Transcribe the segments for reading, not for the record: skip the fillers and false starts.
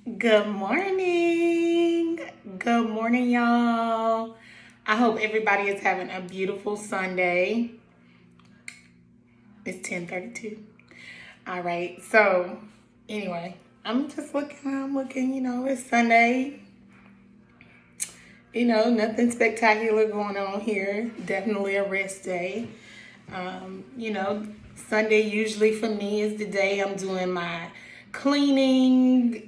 Good morning. Good morning, y'all. I hope everybody is having a beautiful Sunday. It's 10:32. All right. So, anyway, I'm looking, it's Sunday. Nothing spectacular going on here. Definitely a rest day. You know, Sunday usually for me is the day I'm doing my cleaning,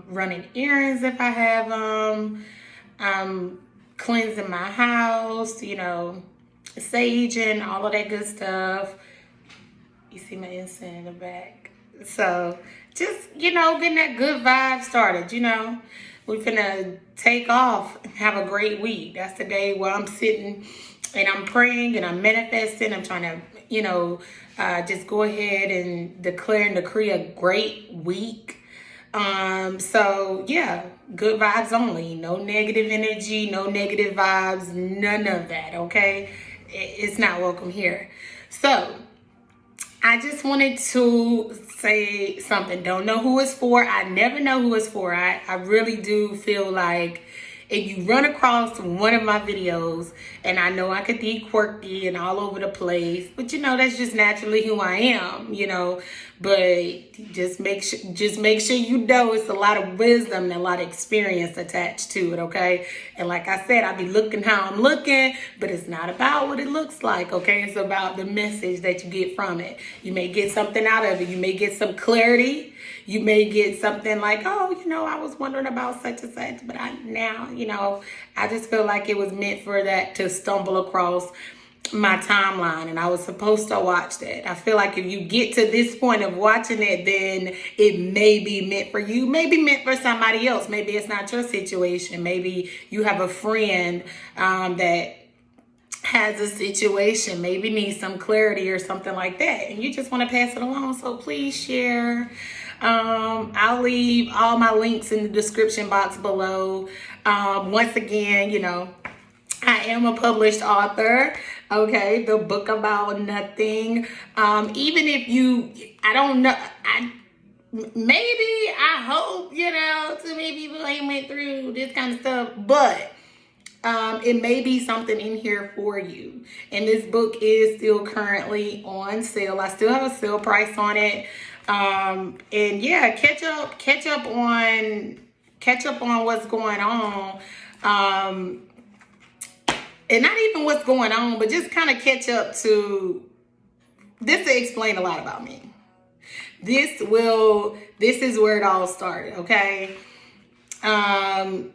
running errands if I have them. I'm cleansing my house, saging, all of that good stuff. You see my incense in the back. So just, getting that good vibe started. We're finna take off and have a great week. That's the day where I'm sitting and I'm praying and I'm manifesting. I'm trying to, just go ahead and declare and decree a great week. So yeah, good vibes only. No negative energy, no negative vibes, none of that, okay? It's not welcome here. So I just wanted to say something. Don't know who it's for. I never know who it's for. I really do feel like if you run across one of my videos, and I know I could be quirky and all over the place, but that's just naturally who I am, but just make sure you know it's a lot of wisdom and a lot of experience attached to it, okay? And like I said, I be looking how I'm looking, but it's not about what it looks like, okay? It's about the message that you get from it. You may get something out of it. You may get some clarity. You may get something like, oh, I was wondering about such and such, but I just feel like it was meant for that to stumble across my timeline, and I was supposed to watch that. I feel like if you get to this point of watching it, then it may be meant for you, maybe meant for somebody else. Maybe it's not your situation. Maybe you have a friend that has a situation, maybe needs some clarity or something like that, and you just want to pass it along. So please share. I'll leave all my links in the description box below. Once again, I am a published author. Okay, the book about nothing. Even if I don't know, I hope, too many people ain't went through this kind of stuff, but it may be something in here for you. And this book is still currently on sale. I still have a sale price on it. And yeah, catch up on what's going on. And not even what's going on, but just kind of catch up to this to explain a lot about me. This is where it all started, okay?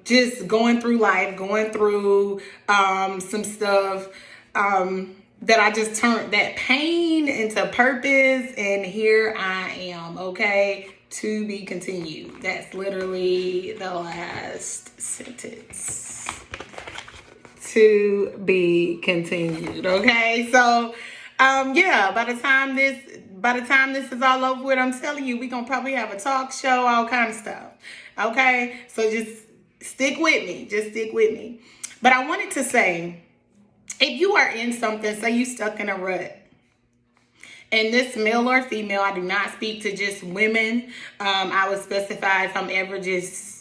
Just going through life, going through some stuff that I just turned that pain into purpose, and here I am, okay? To be continued. That's literally the last sentence. To be continued, okay? So yeah, by the time this is all over with, I'm telling you, we're gonna probably have a talk show, all kind of stuff. Okay, so just stick with me. But I wanted to say, if you are in something, say you stuck in a rut, and this male or female, I do not speak to just women. I would specify if I'm ever just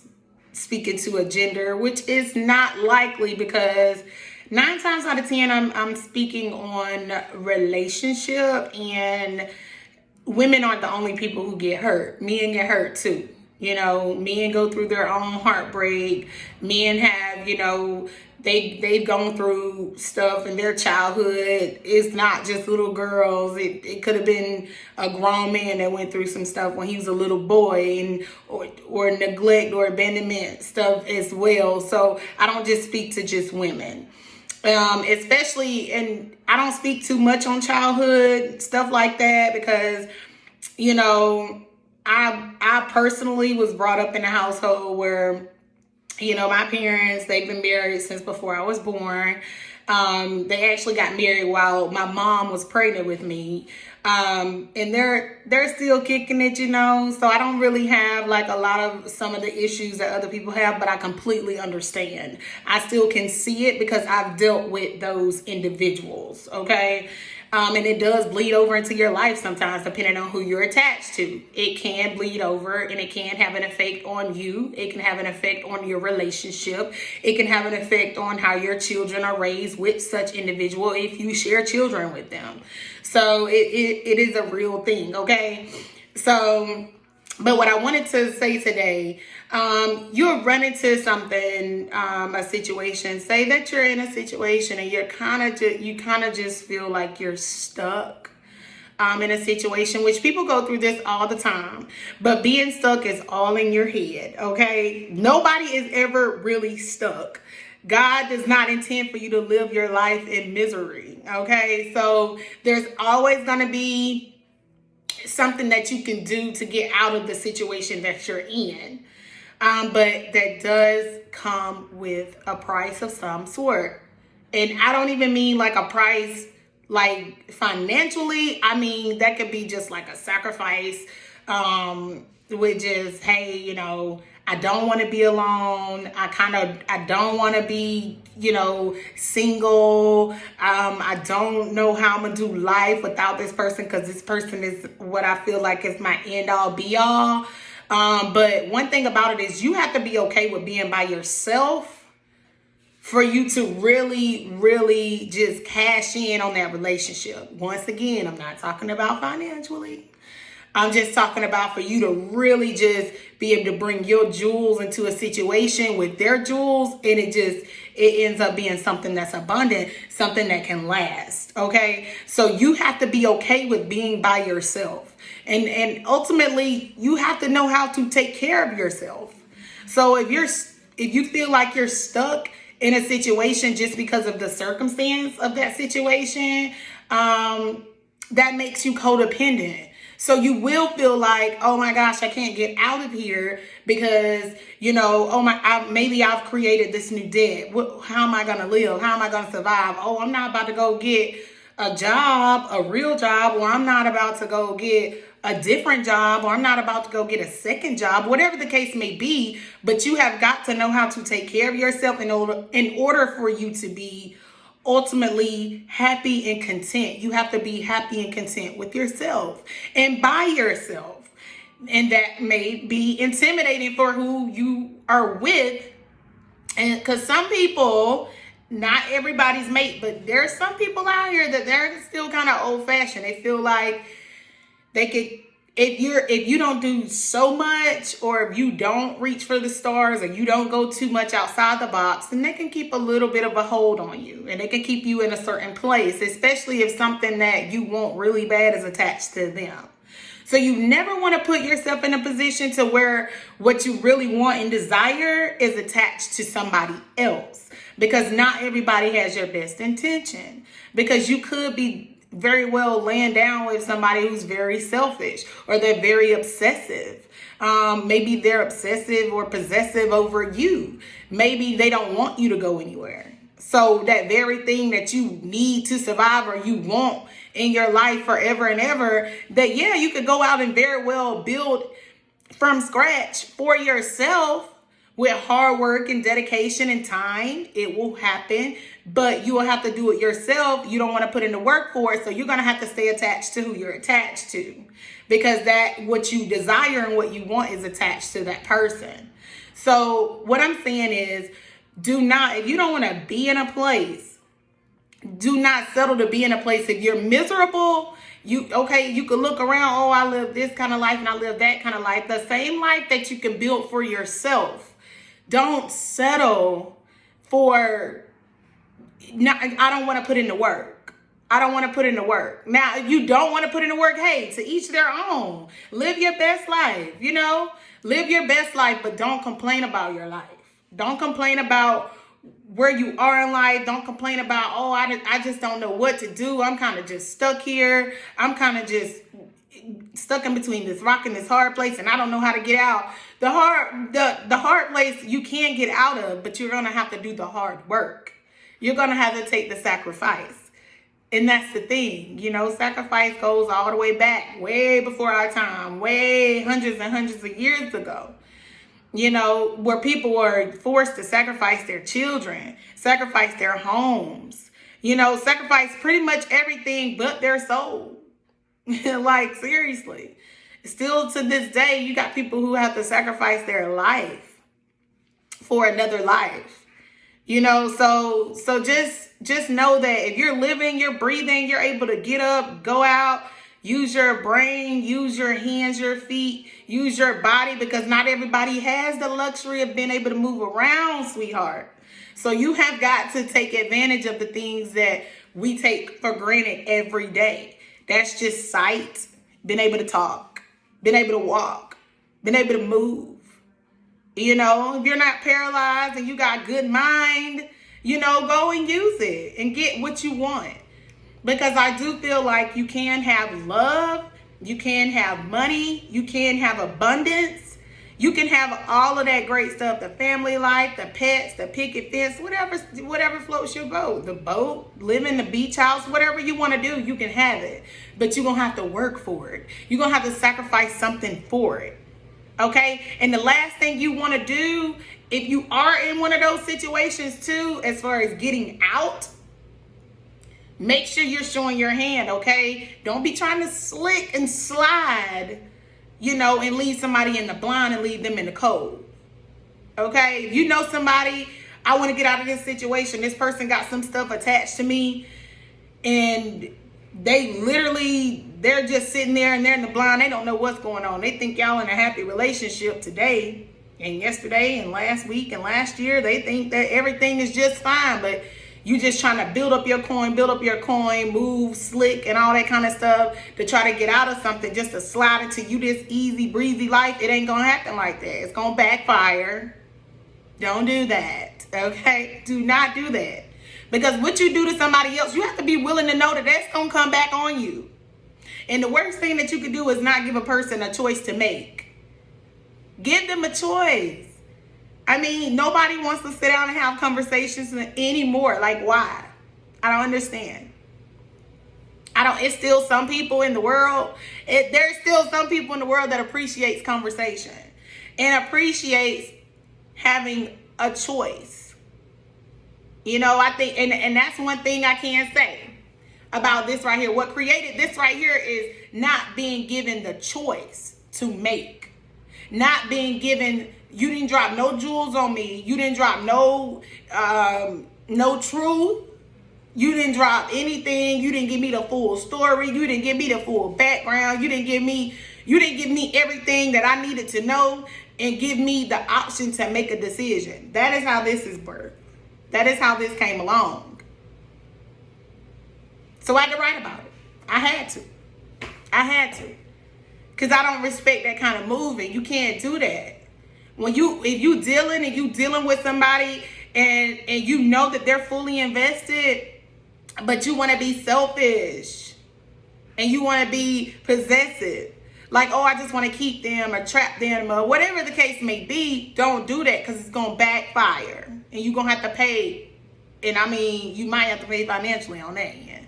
speaking to a gender, which is not likely, because 9 times out of 10, I'm speaking on relationship, and women aren't the only people who get hurt. Men get hurt too. Men go through their own heartbreak. Men have, they've gone through stuff in their childhood. It's not just little girls. It could have been a grown man that went through some stuff when he was a little boy, and or neglect or abandonment stuff as well. So I don't just speak to just women. Especially, and I don't speak too much on childhood stuff like that, because I personally was brought up in a household where my parents, they've been married since before I was born. They actually got married while my mom was pregnant with me. And they're still kicking it, so I don't really have like a lot of some of the issues that other people have, but I completely understand. I still can see it because I've dealt with those individuals. Okay. And it does bleed over into your life sometimes, depending on who you're attached to. It can bleed over, and it can have an effect on you. It can have an effect on your relationship. It can have an effect on how your children are raised with such individual if you share children with them. So it is a real thing, okay? So, but what I wanted to say today, you'll run into something, a situation. Say that you're in a situation and you kind of just feel like you're stuck in a situation, which people go through this all the time. But being stuck is all in your head, okay? Nobody is ever really stuck. God does not intend for you to live your life in misery, okay? So there's always going to be something that you can do to get out of the situation that you're in. But that does come with a price of some sort. And I don't even mean like a price like financially. I mean, that could be just like a sacrifice, with just, hey, you know, I don't want to be alone. I don't want to be, you know, single. I don't know how I'm going to do life without this person, because this person is what I feel like is my end all be all. But one thing about it is you have to be okay with being by yourself for you to really, really just cash in on that relationship. Once again, I'm not talking about financially. I'm just talking about for you to really just be able to bring your jewels into a situation with their jewels, and it ends up being something that's abundant, something that can last. Okay. So you have to be okay with being by yourself. And ultimately you have to know how to take care of yourself. So if you feel like you're stuck in a situation just because of the circumstance of that situation, that makes you codependent. So you will feel like, oh my gosh, I can't get out of here because, you know, maybe I've created this new debt. How am I going to live? How am I going to survive? Oh, I'm not about to go get a job, a real job, or I'm not about to go get a different job, or I'm not about to go get a second job, whatever the case may be. But you have got to know how to take care of yourself in order for you to be ultimately happy and content. You have to be happy and content with yourself and by yourself. And that may be intimidating for who you are with. And because some people, not everybody's mate, but there's some people out here that they're still kind of old fashioned. They feel like they could, if you don't do so much, or if you don't reach for the stars, or you don't go too much outside the box, then they can keep a little bit of a hold on you, and they can keep you in a certain place, especially if something that you want really bad is attached to them. So you never want to put yourself in a position to where what you really want and desire is attached to somebody else, because not everybody has your best intention, because you could be very well laying down with somebody who's very selfish, or they're very obsessive. Maybe they're obsessive or possessive over you. Maybe they don't want you to go anywhere. So that very thing that you need to survive, or you want in your life forever and ever, that yeah, you could go out and very well build from scratch for yourself. With hard work and dedication and time, it will happen, but you will have to do it yourself. You don't want to put in the work for it, so you're going to have to stay attached to who you're attached to, because that what you desire and what you want is attached to that person. So what I'm saying is, if you don't want to be in a place, do not settle to be in a place. If you're miserable, you could look around, oh, I live this kind of life and I live that kind of life, the same life that you can build for yourself. Don't settle for, I don't want to put in the work. I don't want to put in the work. Now, if you don't want to put in the work, hey, to each their own. Live your best life, live your best life, but don't complain about your life. Don't complain about where you are in life. Don't complain about, oh, I just don't know what to do. I'm kind of just stuck here. I'm kind of just stuck in between this rock and this hard place, and I don't know how to get out. The hard place you can get out of, but you're going to have to do the hard work. You're going to have to take the sacrifice. And that's the thing, sacrifice goes all the way back, way before our time, way hundreds and hundreds of years ago. Where people were forced to sacrifice their children, sacrifice their homes, Sacrifice pretty much everything but their soul. Like, seriously. Still to this day, you got people who have to sacrifice their life for another life. So just know that if you're living, you're breathing, you're able to get up, go out, use your brain, use your hands, your feet, use your body, because not everybody has the luxury of being able to move around, sweetheart. So you have got to take advantage of the things that we take for granted every day. That's just sight, being able to talk, being able to walk, being able to move. If you're not paralyzed and you got good mind, go and use it and get what you want. Because I do feel like you can have love, you can have money, you can have abundance, you can have all of that great stuff, the family life, the pets, the picket fence, whatever floats your boat, the boat, living the beach house, whatever you want to do, you can have it. But you're going to have to work for it. You're going to have to sacrifice something for it. Okay? And the last thing you want to do, if you are in one of those situations too, as far as getting out, make sure you're showing your hand, okay? Don't be trying to slick and slide, and leave somebody in the blind and leave them in the cold. Okay? If you know somebody, I want to get out of this situation. This person got some stuff attached to me, and they're just sitting there and they're in the blind. They don't know what's going on. They think y'all in a happy relationship today and yesterday and last week and last year. They think that everything is just fine, but you just trying to build up your coin, move slick and all that kind of stuff to try to get out of something, just to slide into you this easy breezy life. It ain't gonna happen like that. It's gonna backfire. Don't do that. Okay? Do not do that. Because what you do to somebody else, you have to be willing to know that that's gonna come back on you. And the worst thing that you could do is not give a person a choice to make. Give them a choice. I mean, nobody wants to sit down and have conversations anymore. Like, why? I don't understand. It's still some people in the world. There's still some people in the world that appreciates conversation and appreciates having a choice. I think, and that's one thing I can say about this right here. What created this right here is not being given the choice to make. Not being given, you didn't drop no jewels on me. You didn't drop no truth. You didn't drop anything. You didn't give me the full story. You didn't give me the full background. You didn't give me everything that I needed to know and give me the option to make a decision. That is how this is birthed. That is how this came along. So I had to write about it. I had to. Because I don't respect that kind of moving. You can't do that. If you dealing with somebody and you know that they're fully invested, but you want to be selfish and you want to be possessive, like, oh, I just want to keep them or trap them or whatever the case may be, don't do that, because it's going to backfire and you're going to have to pay. And I mean, you might have to pay financially on that end.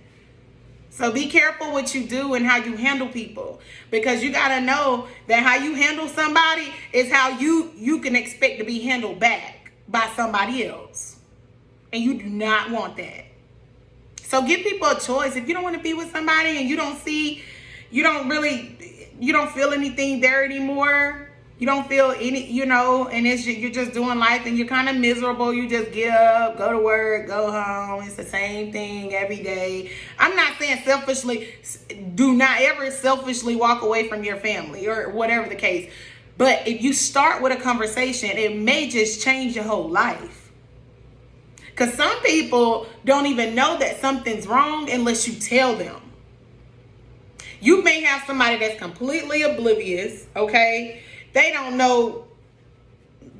So be careful what you do and how you handle people, because you got to know that how you handle somebody is how you can expect to be handled back by somebody else. And you do not want that. So give people a choice. If you don't want to be with somebody and you don't feel anything there anymore, you don't feel any, and you're just doing life and you're kind of miserable. You just get up, go to work, go home. It's the same thing every day. I'm not saying selfishly, do not ever selfishly walk away from your family or whatever the case. But if you start with a conversation, it may just change your whole life. Because some people don't even know that something's wrong unless you tell them. You may have somebody that's completely oblivious, okay? They don't know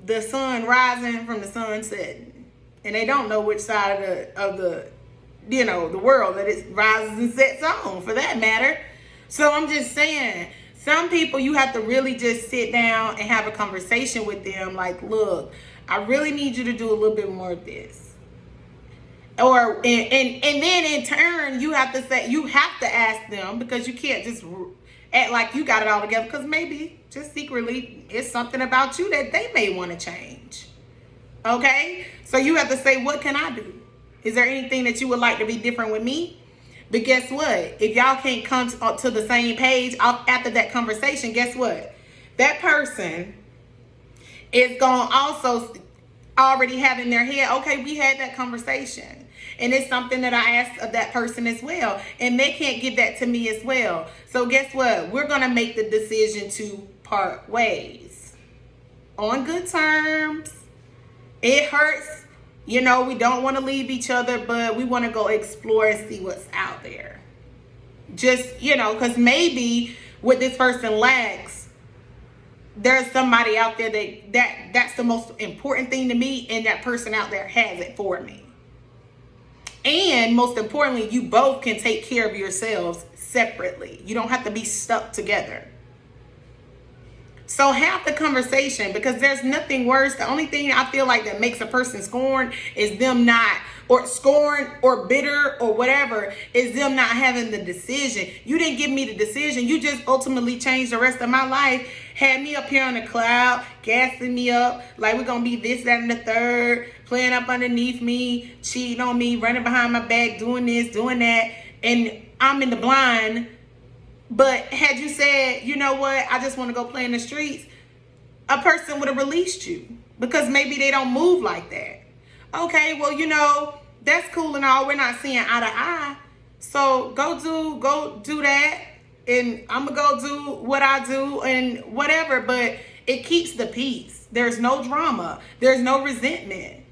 the sun rising from the sun setting. And they don't know which side of the world that it rises and sets on, for that matter. So I'm just saying, some people you have to really just sit down and have a conversation with them. Like, look, I really need you to do a little bit more of this. Or and then in turn you have to ask them, because you can't just act like you got it all together, because maybe just secretly it's something about you that they may want to change. Okay? So you have to say, what can I do? Is there anything that you would like to be different with me? But guess what? If y'all can't come to the same page after that conversation, guess what? That person is going to also already have in their head, okay, we had that conversation. And it's something that I asked of that person as well. And they can't give that to me as well. So guess what? We're going to make the decision to part ways on good terms. It hurts. You know, we don't want to leave each other, but we want to go explore and see what's out there. Just, you know, because maybe what this person lacks, there's somebody out there that's the most important thing to me, and that person out there has it for me. And most importantly, you both can take care of yourselves separately. You don't have to be stuck together. So have the conversation, because there's nothing worse. The only thing I feel like that makes a person scorned is them not, or scorned or bitter or whatever, is them not having the decision. You didn't give me the decision. You just ultimately changed the rest of my life. Had me up here on the cloud, gassing me up like we're going to be this, that, and the third, playing up underneath me, cheating on me, running behind my back, doing this, doing that. And I'm in the blind. But had you said, you know what, I just want to go play in the streets, a person would have released you, because maybe they don't move like that. Okay, well, you know, that's cool and all. We're not seeing eye to eye. So go do that. And I'm going to go do what I do and whatever. But it keeps the peace. There's no drama. There's no resentment.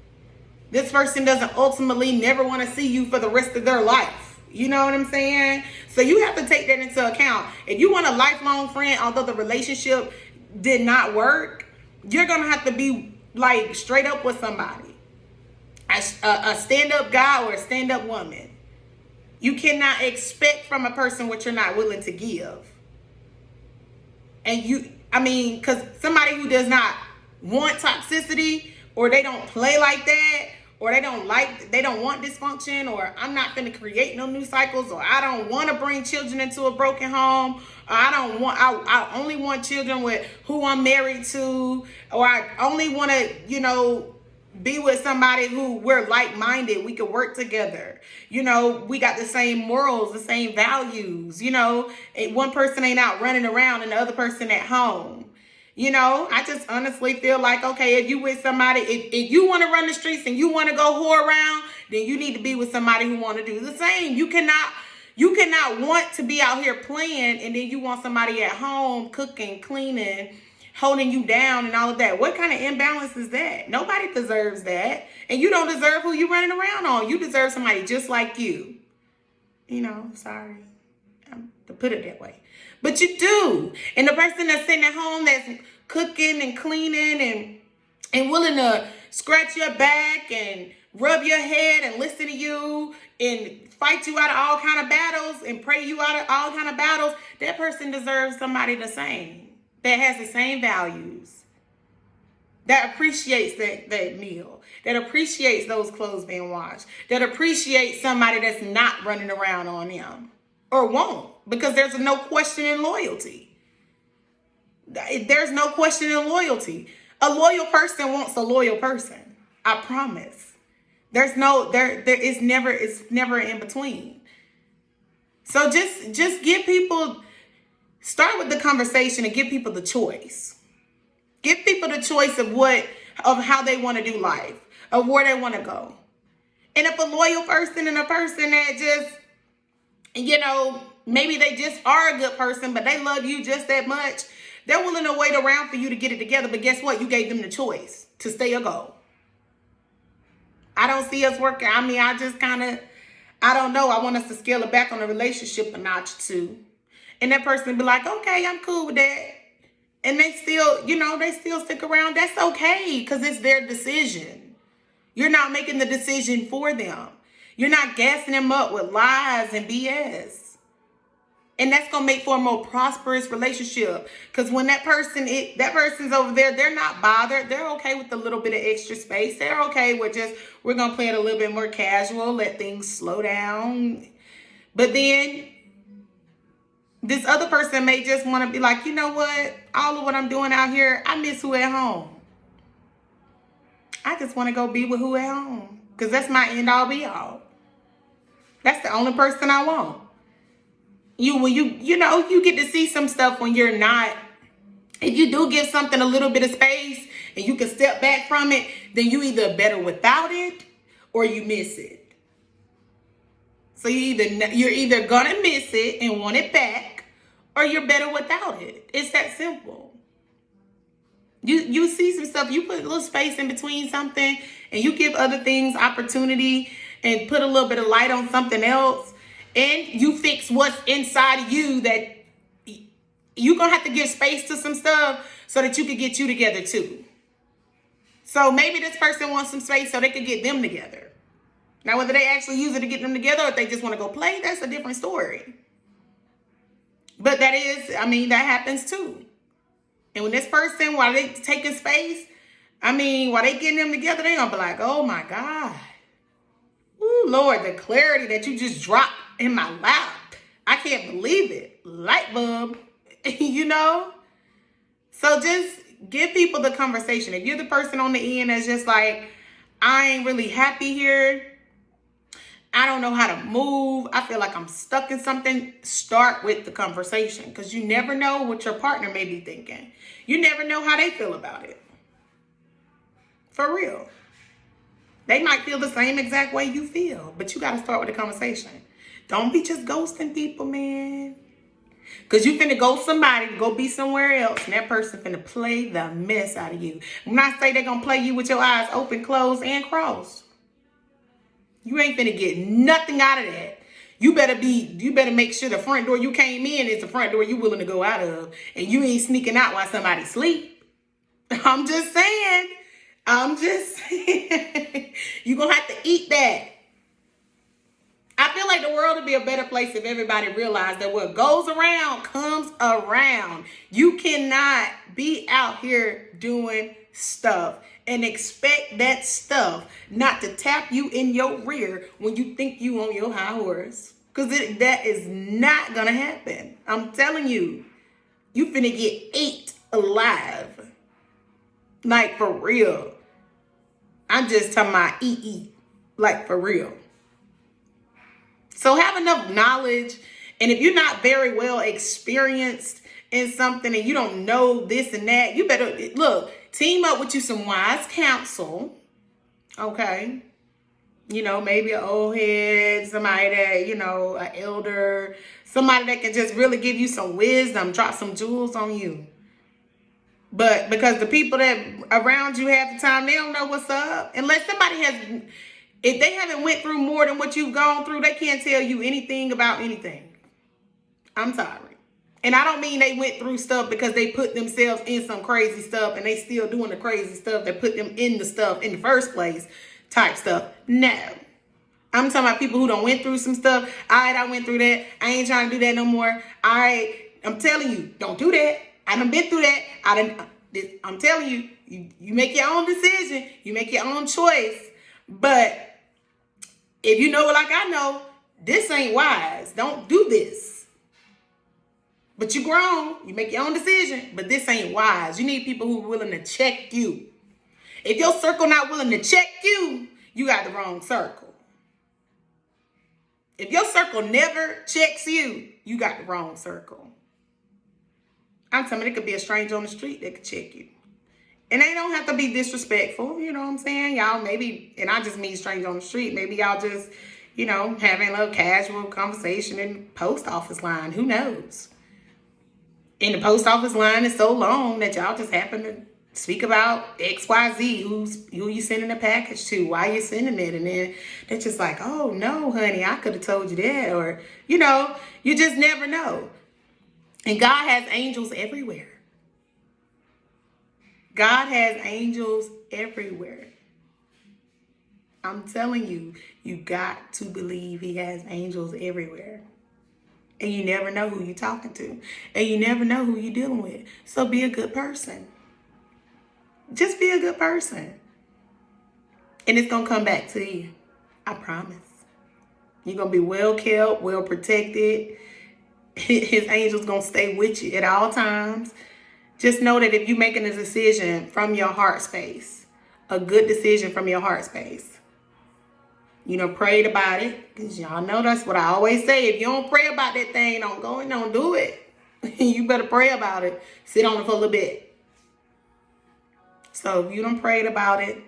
This person doesn't ultimately never want to see you for the rest of their life. You know what I'm saying? So you have to take that into account. If you want a lifelong friend, although the relationship did not work, you're going to have to be like straight up with somebody. A stand-up guy or a stand-up woman. You cannot expect from a person what you're not willing to give. And because somebody who does not want toxicity, or they don't play like that, or they don't want dysfunction, or I'm not going to create no new cycles, or I don't want to bring children into a broken home, or I only want children with who I'm married to, or I only want to, be with somebody who we're like-minded, we could work together. We got the same morals, the same values, and one person ain't out running around and the other person at home. I just honestly feel like, okay, if you with somebody, if you want to run the streets and you want to go whore around, then you need to be with somebody who want to do the same. You cannot want to be out here playing and then you want somebody at home cooking, cleaning, holding you down and all of that. What kind of imbalance is that? Nobody deserves that. And you don't deserve who you running around on. You deserve somebody just like you. Sorry to put it that way. But you do. And the person that's sitting at home that's cooking and cleaning and willing to scratch your back and rub your head and listen to you and fight you out of all kind of battles and pray you out of all kind of battles, that person deserves somebody the same, that has the same values, that appreciates that meal, that appreciates those clothes being washed, that appreciates somebody that's not running around on them. Or won't, because there's no question in loyalty. There's no question in loyalty. A loyal person wants a loyal person. I promise. It's never in between. So just give people, start with the conversation and give people the choice. Give people the choice of how they want to do life, of where they want to go. And if a loyal person and a person that just, maybe they just are a good person, but they love you just that much, they're willing to wait around for you to get it together. But guess what? You gave them the choice to stay or go. I don't see us working. I don't know. I want us to scale it back on the relationship a notch too. And that person be like, okay, I'm cool with that. And they still, they still stick around. That's okay, because it's their decision. You're not making the decision for them. You're not gassing them up with lies and BS. And that's going to make for a more prosperous relationship. Because when that person's over there, they're not bothered. They're okay with a little bit of extra space. They're okay with we're going to play it a little bit more casual, let things slow down. But then this other person may just want to be like, you know what? All of what I'm doing out here, I miss who at home. I just want to go be with who at home. Because that's my end all be all. That's the only person I want. You get to see some stuff when you're not. If you do give something a little bit of space and you can step back from it, then you either better without it or you miss it. So you're either gonna miss it and want it back, or you're better without it. It's that simple. You see some stuff, you put a little space in between something, and you give other things opportunity and put a little bit of light on something else, and you fix what's inside of you that you're going to have to give space to some stuff so that you can get you together too. So maybe this person wants some space so they can get them together. Now, whether they actually use it to get them together or if they just want to go play, that's a different story. But that happens too. And when this person, while they taking space, while they getting them together, they going to be like, oh my God. Ooh, Lord, the clarity that you just dropped in my lap. I can't believe it. Light bulb. So just give people the conversation. If you're the person on the end that's just like, I ain't really happy here, I don't know how to move, I feel like I'm stuck in something, start with the conversation, because you never know what your partner may be thinking. You never know how they feel about it. For real. They might feel the same exact way you feel, but you got to start with the conversation. Don't be just ghosting people, man. Because you finna ghost somebody to go be somewhere else, and that person finna play the mess out of you. When I say they're gonna play you with your eyes open, closed, and crossed, you ain't finna get nothing out of that. You better make sure the front door you came in is the front door you willing to go out of, and you ain't sneaking out while somebody sleep. I'm just saying. You're gonna have to eat that. I feel like the world would be a better place if everybody realized that what goes around comes around. You cannot be out here doing stuff and expect that stuff not to tap you in your rear when you think you on your high horse. Because that is not going to happen. I'm telling you, you finna get ate alive. Like, for real. I'm just talking about eat. Like, for real. So have enough knowledge, and if you're not very well experienced in something and you don't know this and that, you better, team up with you some wise counsel, okay? Maybe an old head, somebody that, an elder, somebody that can just really give you some wisdom, drop some jewels on you. But because the people that around you half the time, they don't know what's up. Unless somebody if they haven't went through more than what you've gone through, they can't tell you anything about anything. I'm sorry. And I don't mean they went through stuff because they put themselves in some crazy stuff and they still doing the crazy stuff that put them in the stuff in the first place type stuff. No. I'm talking about people who done went through some stuff. All right, I went through that. I ain't trying to do that no more. All right, I'm telling you, don't do that. I done been through that. I'm telling you, you make your own decision. You make your own choice. But if you know like I know, this ain't wise. Don't do this. But you grown. You make your own decision. But this ain't wise. You need people who are willing to check you. If your circle not willing to check you, you got the wrong circle. If your circle never checks you, you got the wrong circle. I'm telling you, it could be a stranger on the street that could check you. And they don't have to be disrespectful, you know what I'm saying? Y'all maybe, and I just mean stranger on the street, maybe y'all just, having a little casual conversation in the post office line. Who knows? And the post office line is so long that y'all just happen to speak about XYZ, who you sending a package to, why you sending it. And then they're just like, oh, no, honey, I could have told you that. Or, you just never know. And God has angels everywhere. God has angels everywhere. I'm telling you, you got to believe he has angels everywhere. And you never know who you're talking to. And you never know who you're dealing with. So be a good person. Just be a good person. And it's going to come back to you. I promise. You're going to be well kept, well protected. His angels going to stay with you at all times. Just know that if you're making a decision from your heart space a good decision from your heart space. You know, prayed about it. Because y'all know that's what I always say. If you don't pray about that thing, don't go and don't do it. You better pray about it. Sit on it for a little bit. So if you don't prayed about it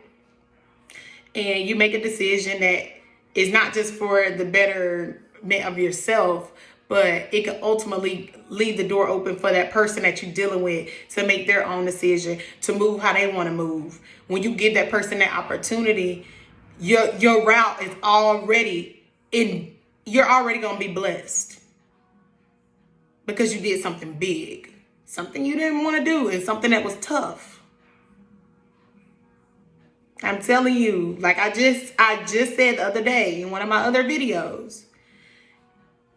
and you make a decision that is not just for the betterment of yourself, but it can ultimately leave the door open for that person that you're dealing with to make their own decision, to move how they want to move. When you give that person that opportunity, your route is already in, you're already going to be blessed because you did something big, something you didn't want to do, and something that was tough. I'm telling you, like I just said the other day in one of my other videos,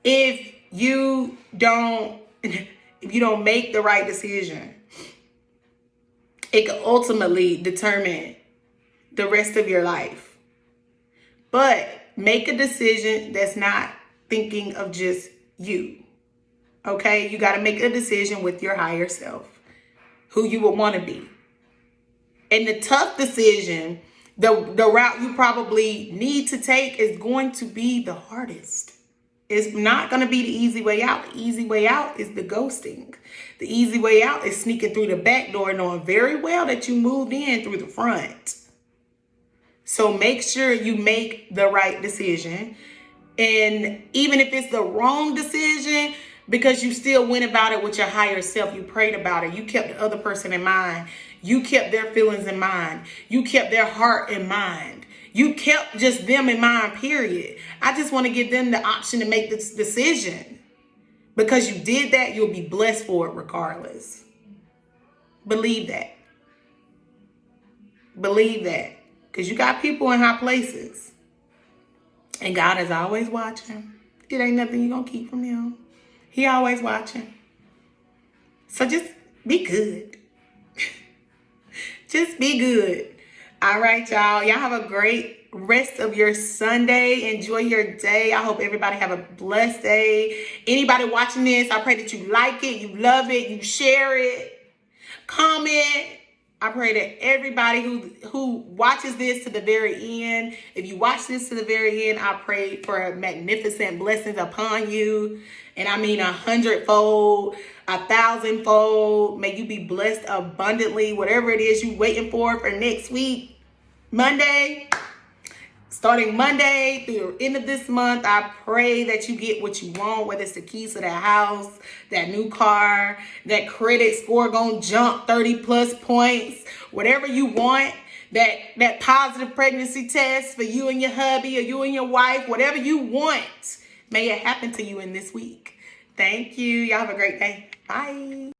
if you don't make the right decision, it can ultimately determine the rest of your life. But make a decision that's not thinking of just you. Okay? You got to make a decision with your higher self, who you would want to be. And the tough decision, the route you probably need to take is going to be the hardest. It's not going to be the easy way out. The easy way out is the ghosting. The easy way out is sneaking through the back door, knowing very well that you moved in through the front. So make sure you make the right decision. And even if it's the wrong decision, because you still went about it with your higher self, you prayed about it, you kept the other person in mind, you kept their feelings in mind, you kept their heart in mind, you kept just them in mind, period. I just want to give them the option to make this decision. Because you did that, you'll be blessed for it regardless. Believe that. Believe that. Because you got people in high places. And God is always watching. It ain't nothing you're going to keep from him. He always watching. So just be good. Just be good. All right, y'all. Y'all have a great rest of your Sunday. Enjoy your day. I hope everybody have a blessed day. Anybody watching this, I pray that you like it, you love it, you share it, comment. I pray that everybody who watches this to the very end, if you watch this to the very end, I pray for magnificent blessings upon you. And I mean 100-fold, 1,000-fold. May you be blessed abundantly. Whatever it is you're waiting for next week, Monday. Starting Monday through the end of this month, I pray that you get what you want, whether it's the keys to that house, that new car, that credit score gonna jump 30 plus points, whatever you want, that positive pregnancy test for you and your hubby or you and your wife, whatever you want, may it happen to you in this week. Thank you. Y'all have a great day. Bye.